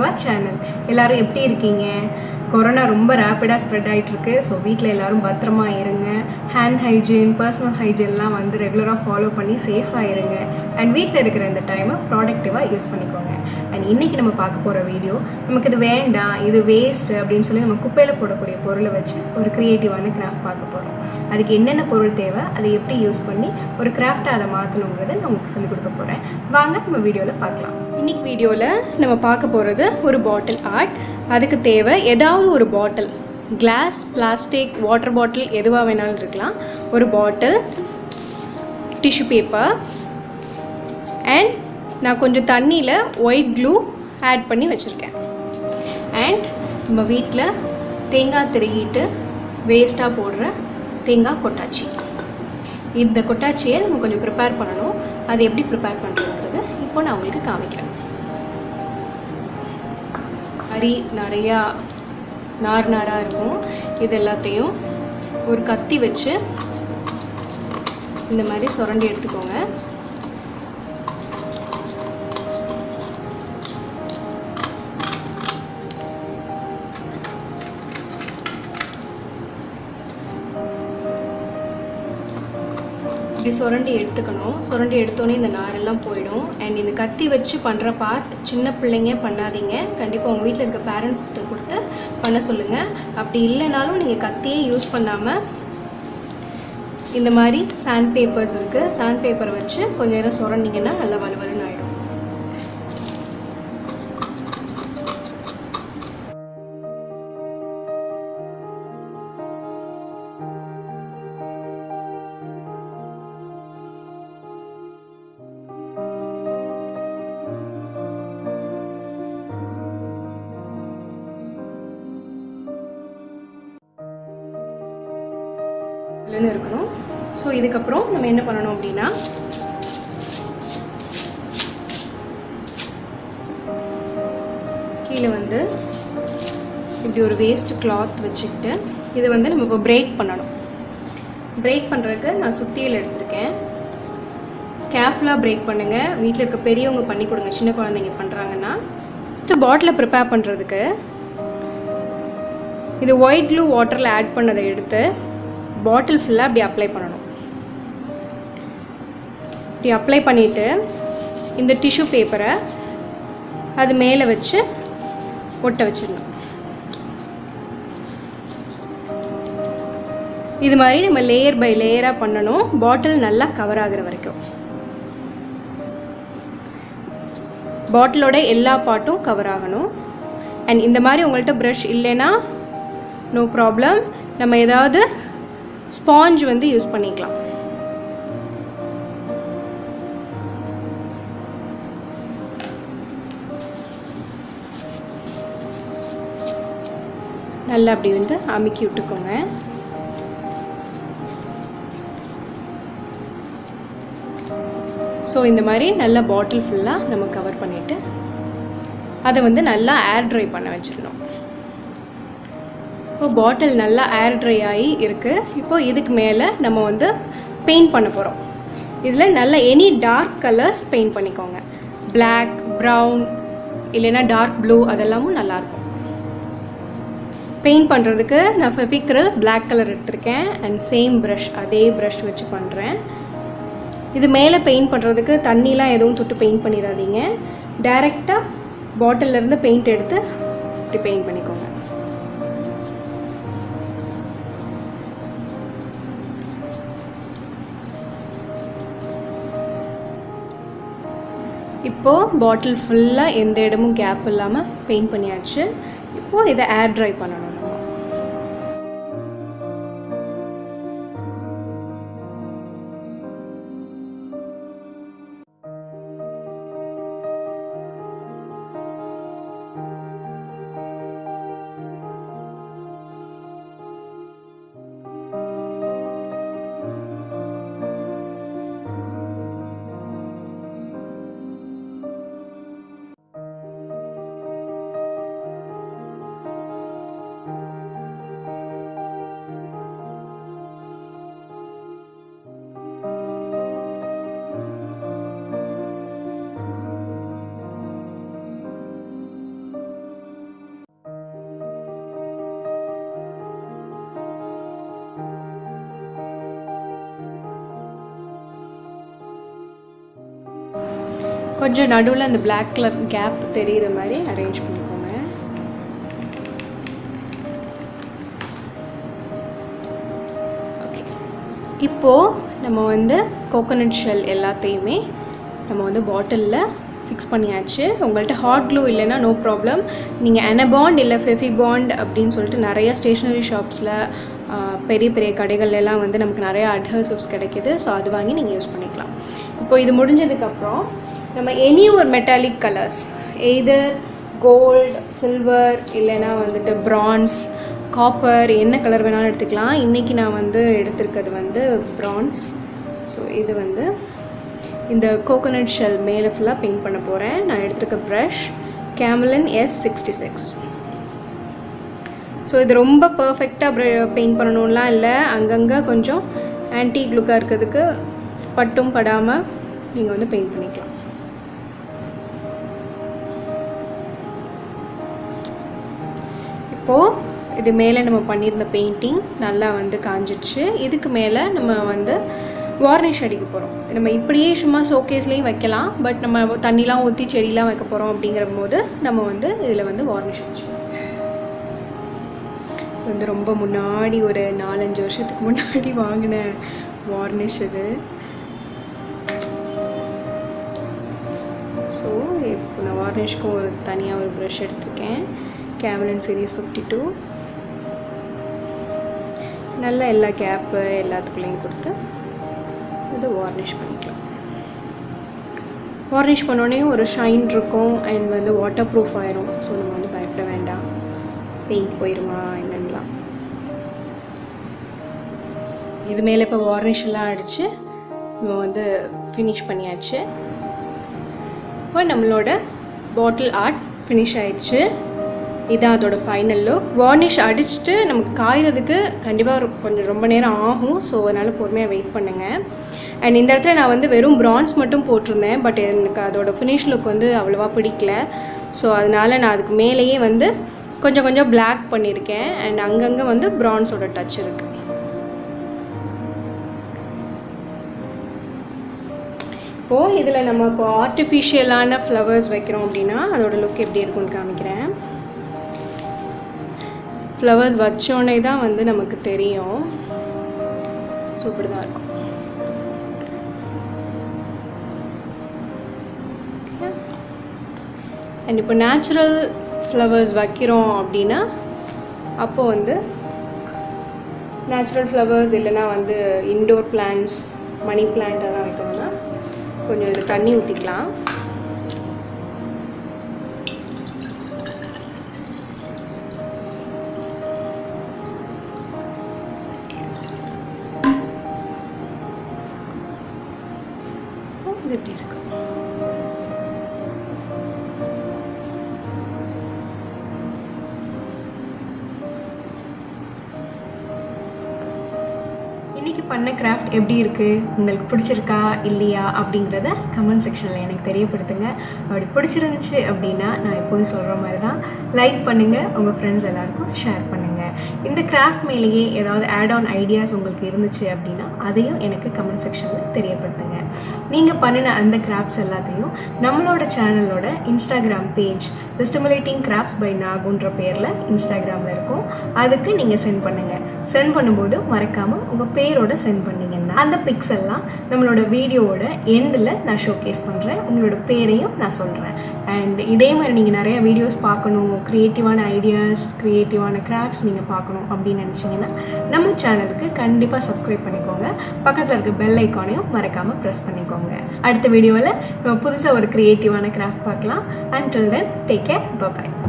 to our channel. எல்லாரும் எப்படி இருக்கீங்க? கொரோனா ரொம்ப ரேப்பிடாக ஸ்ப்ரெட் ஆகிட்டுருக்கு. ஸோ வீட்டில் எல்லோரும் பத்திரமா இருங்க. ஹேண்ட் ஹைஜீன், பர்சனல் ஹைஜீன்லாம் வந்து ரெகுலராக ஃபாலோ பண்ணி சேஃபாக இருங்க. அண்ட் வீட்டில் இருக்கிற இந்த டைமை ப்ராடக்டிவாக யூஸ் பண்ணிக்கோங்க. அண்ட் இன்றைக்கி நம்ம பார்க்க போகிற வீடியோ, நமக்கு இது வேண்டாம், இது வேஸ்ட்டு அப்படின்னு சொல்லி நம்ம குப்பையில் போடக்கூடிய பொருளை வச்சு ஒரு க்ரியேட்டிவான கிராஃப்ட் பார்க்க போகிறோம். அதுக்கு என்னென்ன பொருள் தேவை, அதை எப்படி யூஸ் பண்ணி ஒரு கிராஃப்டை அதை மாற்றணுங்கிறத நான் உங்களுக்கு சொல்லிக் கொடுக்க போகிறேன். வாங்க நம்ம வீடியோவில் பார்க்கலாம். இன்றைக்கி வீடியோவில் நம்ம பார்க்க போகிறது ஒரு பாட்டில் ஆர்ட். அதுக்கு தேவை ஏதாவது ஒரு பாட்டில், கிளாஸ், பிளாஸ்டிக், வாட்டர் பாட்டில் எதுவாக வேணாலும் இருக்கலாம். ஒரு பாட்டில், டிஷ்யூ பேப்பர், அண்ட் நான் கொஞ்சம் தண்ணியில் ஒயிட் க்ளூ ஆட் பண்ணி வச்சுருக்கேன். அண்ட் நம்ம வீட்டில் தேங்காய் திருகிட்டு வேஸ்ட்டாக போடுற தேங்காய் கொட்டாச்சி. இந்த கொட்டாச்சியை நம்ம கொஞ்சம் ப்ரிப்பேர் பண்ணணும். அது எப்படி ப்ரிப்பேர் பண்ணுறதுங்கிறது இப்போ நான் உங்களுக்கு காமிக்கிறேன். நிறையா நாராக இருக்கும். இது எல்லாத்தையும் ஒரு கத்தி வச்சு இந்த மாதிரி சுரண்டி எடுத்துக்கோங்க. இப்படி சுரண்டி எடுத்துக்கணும். சுரண்டி எடுத்தோன்னே இந்த நாரெல்லாம் போயிடும். அண்ட் இந்த கத்தி வச்சு பண்ணுற பார்ட் சின்ன பிள்ளைங்க பண்ணாதீங்க. கண்டிப்பாக உங்கள் வீட்டில் இருக்க பேரண்ட்ஸ்கிட்ட கொடுத்து பண்ண சொல்லுங்கள். அப்படி இல்லைனாலும் நீங்கள் கத்தியே யூஸ் பண்ணாமல் இந்த மாதிரி சாண்ட் பேப்பர்ஸ் இருக்குது, சாண்ட் பேப்பரை வச்சு கொஞ்சம் நேரம் சுரண்டிங்கன்னா நல்லா வலுவலுன்னு ஆகிடும். இருக்கணும். ஸோ இதுக்கப்புறம் நம்ம என்ன பண்ணணும் அப்படின்னா, கீழே வந்து இப்படி ஒரு வேஸ்ட் கிளாத் வச்சுக்கிட்டு இதை வந்து நம்ம இப்போ பிரேக் பண்ணணும். பிரேக் பண்ணுறதுக்கு நான் சுத்தியல் எடுத்திருக்கேன். கேர்ஃபுல்லாக பிரேக் பண்ணுங்கள். வீட்டில் இருக்க பெரியவங்க பண்ணி கொடுங்க, சின்ன குழந்தைங்க பண்ணுறாங்கன்னா. பாட்டிலை ப்ரிப்பேர் பண்ணுறதுக்கு இது ஒயிட் க்ளூ வாட்டரில் ஆட் பண்ணதை எடுத்து பாட்டில் ஃபுல்லாக அப்படி அப்ளை பண்ணணும். இப்படி அப்ளை பண்ணிவிட்டு இந்த டிஷ்யூ பேப்பரை அது மேலே வச்சு ஒட்ட வச்சிடணும். இது மாதிரி நம்ம லேயர் பை லேயராக பண்ணணும். பாட்டில் நல்லா கவர் ஆகிற வரைக்கும். பாட்டிலோட எல்லா பார்ட்டும் கவர் ஆகணும். அண்ட் இந்த மாதிரி உங்கள்கிட்ட ப்ரஷ் இல்லைன்னா நோ ப்ராப்ளம், நம்ம ஏதாவது ஸ்பாஞ்ச் வந்து யூஸ் பண்ணிக்கலாம். நல்லா அப்படி வந்து அமுக்கி விட்டுக்கோங்க. ஸோ இந்த மாதிரி நல்லா பாட்டில் ஃபுல்லாக நம்ம கவர் பண்ணிவிட்டு அதை வந்து நல்லா ஏர் ட்ரை பண்ண வச்சிடணும். இப்போ பாட்டில் நல்லா ஏர் ட்ரை ஆகி இருக்குது. இப்போது இதுக்கு மேலே நம்ம வந்து பெயிண்ட் பண்ண போகிறோம். இதில் நல்ல எனி டார்க் கலர்ஸ் பெயிண்ட் பண்ணிக்கோங்க. பிளாக், ப்ரௌன், இல்லைன்னா டார்க் ப்ளூ, அதெல்லாமும் நல்லாயிருக்கும். பெயிண்ட் பண்ணுறதுக்கு நான் ஃபெவிக்ரில் பிளாக் கலர் எடுத்திருக்கேன். அண்ட் சேம் ப்ரஷ், அதே ப்ரஷ் வச்சு பண்ணுறேன். இது மேலே பெயிண்ட் பண்ணுறதுக்கு தண்ணிலாம் எதுவும் தொட்டு பெயிண்ட் பண்ணிடாதீங்க. டைரெக்டாக பாட்டிலேருந்து பெயிண்ட் எடுத்து இப்படி பெயிண்ட் பண்ணிக்கோங்க. இப்போது பாட்டில் ஃபுல்லாக எந்த இடமும் கேப் இல்லாமல் பெயிண்ட் பண்ணியாச்சு. இப்போது இதை ஏர் ட்ரை பண்ணணும். கொஞ்சம் நடுவில் அந்த பிளாக் கலர் கேப் தெரிகிற மாதிரி அரேஞ்ச் பண்ணிக்கோங்க. ஓகே, இப்போது நம்ம வந்து கோகோனட் ஷெல் எல்லாத்தையுமே நம்ம வந்து பாட்டிலில் ஃபிக்ஸ் பண்ணியாச்சு. உங்கள்கிட்ட ஹாட் க்ளூ இல்லைன்னா நோ ப்ராப்ளம், நீங்கள் அனபாண்ட் இல்லை ஃபெவிபாண்ட் அப்படின்னு சொல்லிட்டு நிறைய ஸ்டேஷ்னரி ஷாப்ஸில் பெரிய பெரிய கடைகள்லாம் வந்து நமக்கு நிறைய அட்ஹெசிவ்ஸ் கிடைக்கிது. ஸோ அது வாங்கி நீங்கள் யூஸ் பண்ணிக்கலாம். இப்போது இது முடிஞ்சதுக்கப்புறம் நம்ம எனி ஒரு metallic colours, either gold, silver, இல்லைன்னா வந்துட்டு பிரான்ஸ், காப்பர், என்ன கலர் வேணாலும் எடுத்துக்கலாம். இன்றைக்கி நான் வந்து எடுத்திருக்கிறது வந்து பிரான்ஸ். ஸோ இது வந்து இந்த கோகோனட் ஷெல் மேலே ஃபுல்லாக பெயிண்ட் பண்ண போகிறேன். நான் எடுத்திருக்க ப்ரஷ் கேமலின் S66. ஸோ இது ரொம்ப பர்ஃபெக்டாக பெயிண்ட் பண்ணணும்லாம் இல்லை, அங்கங்கே கொஞ்சம் ஆன்டிக் லுக்காக இருக்கிறதுக்கு பட்டும் படாமல் நீங்கள் வந்து பெயிண்ட் பண்ணிக்கலாம். இப்போது இது மேலே நம்ம பண்ணியிருந்த பெயிண்டிங் நல்லா வந்து காஞ்சிடுச்சு. இதுக்கு மேலே நம்ம வந்து வார்னிஷ் அடிக்க போகிறோம். நம்ம இப்படியே சும்மா ஷோகேஸ்லேயும் வைக்கலாம், பட் நம்ம தண்ணிலாம் ஊற்றி செடியெலாம் வைக்க போகிறோம் அப்படிங்கிற போது நம்ம வந்து இதில் வந்து வார்னிஷ் அடிச்சோம். வந்து ரொம்ப முன்னாடி ஒரு 4-5 வருஷத்துக்கு முன்னாடி வாங்கின வார்னிஷ் இது. ஸோ இப்போ நான் வார்னிஷ்க்கும் ஒரு தனியாக ஒரு ப்ரஷ் எடுத்துருக்கேன், கேமலின் சீரீஸ் 52. நல்லா எல்லா கேப்பு எல்லாத்துக்குள்ளேயும் கொடுத்து இது வார்னிஷ் பண்ணிக்கலாம். வார்னிஷ் பண்ணோடனே ஒரு ஷைன் இருக்கும் அண்ட் வந்து வாட்டர் ப்ரூஃப் ஆயிரும். ஸோ நம்ம வந்து பயப்பட வேண்டாம் பெயிண்ட் போயிருமா என்னென்னலாம். இது மேலே இப்போ வார்னிஷ் எல்லாம் அடித்து நம்ம வந்து ஃபினிஷ் பண்ணியாச்சு. இப்போ நம்மளோட பாட்டில் ஆர்ட் ஃபினிஷ் ஆயிடுச்சு. இதான் அதோட ஃபைனல் லுக். வார்னிஷ் அடிச்சுட்டு நமக்கு காய்கிறதுக்கு கண்டிப்பாக கொஞ்சம் ரொம்ப நேரம் ஆகும். ஸோ அதனால் பொறுமையாக வெயிட் பண்ணுங்கள். அண்ட் இந்த இடத்துல நான் வந்து வெறும் பிரான்ஸ் மட்டும் போட்டிருந்தேன், பட் எனக்கு அதோட ஃபினிஷ் லுக் வந்து அவ்வளோவா பிடிக்கல. ஸோ அதனால் நான் அதுக்கு மேலேயே வந்து கொஞ்சம் கொஞ்சம் பிளாக் பண்ணியிருக்கேன் அண்ட் அங்கங்கே வந்து பிரான்ஸோட டச் இருக்குது. இப்போது இதில் நம்ம இப்போ ஆர்டிஃபிஷியலான ஃப்ளவர்ஸ் வைக்கிறோம் அப்படின்னா அதோட லுக் எப்படி இருக்குன்னு காமிக்கிறேன். ஃப்ளவர்ஸ் வச்சோடனே தான் வந்து நமக்கு தெரியும். ஸோ இப்படி தான் இருக்கும். அண்ட் இப்போ நேச்சுரல் ஃப்ளவர்ஸ் வைக்கிறோம் அப்படின்னா அப்போது வந்து நேச்சுரல் ஃப்ளவர்ஸ் இல்லைன்னா வந்து இன்டோர் பிளான்ட்ஸ், மணி பிளான்ட் எல்லாம் வைக்கணும்னா கொஞ்சம் இதில் தண்ணி ஊற்றிக்கலாம். இது எப்படி இருக்கு? இன்றைக்கி பண்ண கிராஃப்ட் எப்படி இருக்குது, உங்களுக்கு பிடிச்சிருக்கா இல்லையா அப்படிங்கிறத கமெண்ட் செக்ஷனில் எனக்கு தெரியப்படுத்துங்க. அப்படி பிடிச்சிருந்துச்சு அப்படின்னா நான் எப்போதும் சொல்கிற மாதிரி தான் லைக் பண்ணுங்கள், உங்கள் ஃப்ரெண்ட்ஸ் எல்லாருக்கும் ஷேர் பண்ணுங்கள். இந்த கிராஃப்ட் மேலேயே ஏதாவது ஆட் ஆன் ஐடியாஸ் உங்களுக்கு இருந்துச்சு அப்படின்னா அதையும் எனக்கு கமெண்ட் செக்ஷனில் தெரியப்படுத்துங்க. நீங்கள் பண்ணின அந்த கிராஃப்ட்ஸ் எல்லாத்தையும் நம்மளோட சேனலோட Instagram page the stimulating crafts by நாகுன்ற பேரில் இன்ஸ்டாகிராமில் இருக்கும். அதுக்கு நீங்கள் சென்ட் பண்ணுங்கள். சென்ட் பண்ணும்போது மறக்காமல் உங்கள் பேரோட சென்ட் பண்ணிங்கன்னா அந்த பிக்ஸ் எல்லாம் நம்மளோட வீடியோவோட எண்டில் நான் ஷோகேஸ் பண்ணுறேன். உங்களோட பேரையும் நான் சொல்கிறேன். அண்ட் இதே மாதிரி நீங்கள் நிறைய வீடியோஸ் பார்க்கணும், க்ரியேட்டிவான ஐடியாஸ், க்ரியேட்டிவான கிராஃப்ட்ஸ் நீங்கள் பார்க்கணும் அப்படின்னு நினச்சிங்கன்னா நம்ம சேனலுக்கு கண்டிப்பாக சப்ஸ்கிரைப் பண்ணிக்கோங்க. பக்கத்தில் இருக்க பெல் ஐக்கானையும் மறக்காமல் ப்ரெஸ் பண்ணிக்கோங்க. அடுத்த வீடியோவில் நம்ம புதுசாக ஒரு க்ரியேட்டிவான கிராஃப்ட் பார்க்கலாம். Until then, take care. Bye-bye.